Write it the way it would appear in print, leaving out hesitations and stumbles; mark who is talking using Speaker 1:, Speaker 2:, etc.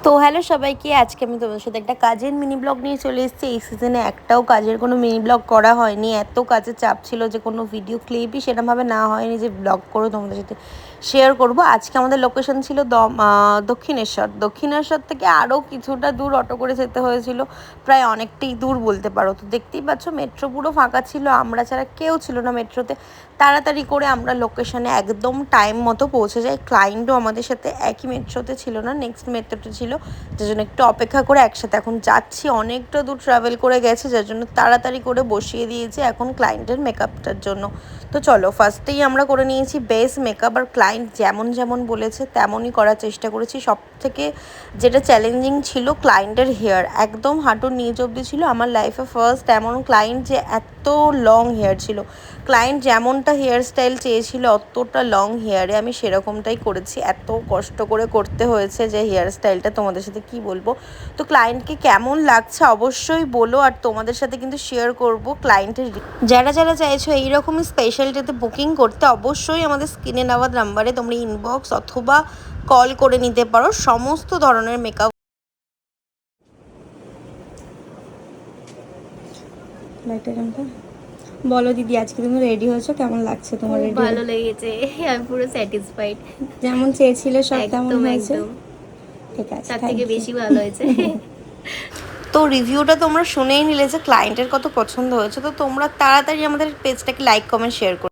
Speaker 1: তো হ্যালো সবাইকে, আজকে আমি তোমাদের সাথে একটা কাজের মিনি ব্লগ নিয়ে চলে এসেছি। এই সিজনে একটাও কাজের কোনো মিনি ব্লগ করা হয়নি, এত কাজের চাপ ছিল যে কোনো ভিডিও ক্লিপই সেরকমভাবে না হয়নি যে ব্লগ করে তোমাদের সাথে শেয়ার করব। আজকে আমাদের লোকেশন ছিল দক্ষিণেশ্বর থেকে আরও কিছুটা দূর অটো করে যেতে হয়েছিল, প্রায় অনেকটাই দূর বলতে পারো। তো দেখতেই পাচ্ছ মেট্রো পুরো ফাঁকা ছিল, আমরা ছাড়া কেউ ছিল না মেট্রোতে। তাড়াতাড়ি করে আমরা লোকেশনে একদম টাইম মতো পৌঁছে যাই। ক্লায়েন্টও আমাদের সাথে একই মেট্রোতে ছিল না, নেক্সট মেট্রোতে ছিল, যার জন্য একটু অপেক্ষা করে একসাথে এখন যাচ্ছি। অনেকটা দূর ট্রাভেল করে গেছে, যার জন্য তাড়াতাড়ি করে বসিয়ে দিয়েছি এখন ক্লায়েন্টের মেকআপটার জন্য। তো চলো, ফার্স্টেই আমরা করে নিয়েছি বেস মেকআপ, আর ক্লায়েন্ট যেমন যেমন বলেছে তেমনই করার চেষ্টা করেছি। সব থেকে যেটা চ্যালেঞ্জিং ছিল ক্লায়েন্টের হেয়ার, একদম হাঁটুর নিচ অবধি ছিল। আমার লাইফে ফার্স্ট এমন ক্লায়েন্ট যে এত লং হেয়ার ছিল। ক্লায়েন্ট যেমনটা হেয়ার স্টাইল চেয়েছিল অতটা লং হেয়ারে আমি সেরকমটাই করেছি। এত কষ্ট করে করতে হয়েছে যে হেয়ার স্টাইলটা তোমাদের সাথে কি বলবো। তো ক্লায়েন্টকে কেমন লাগছে অবশ্যই বলো, আর তোমাদের সাথে কিন্তু শেয়ার করব ক্লায়েন্টের। যারা যারা চাইছো এইরকমই স্পেশাল ডেতে বুকিং করতে, অবশ্যই আমাদের স্ক্রিনে নেওয়া নাম্বারে তোমরা ইনবক্স অথবা কল করে নিতে পারো সমস্ত ধরনের মেকআপ। বলো দিদি, আজকে তুমি রেডি হয়েছো, কেমন লাগছে তোমার? রেডি
Speaker 2: ভালো লেগেছে, আমি পুরো স্যাটিসফাইড।
Speaker 1: যেমন চেয়েছিলে সব তেমন হয়েছে?
Speaker 2: একদম
Speaker 1: ঠিক আছে,
Speaker 2: তার
Speaker 1: থ্যাংক
Speaker 2: থেকে
Speaker 1: ইউ।
Speaker 2: বেশি ভালো হয়েছে।
Speaker 1: তো রিভিউটা তোমরা শুনেই নিলে যে ক্লায়েন্টের কত পছন্দ হয়েছে। তো তোমরা তাড়াতাড়ি আমাদের পেজটাকে লাইক কমেন্ট শেয়ার করো।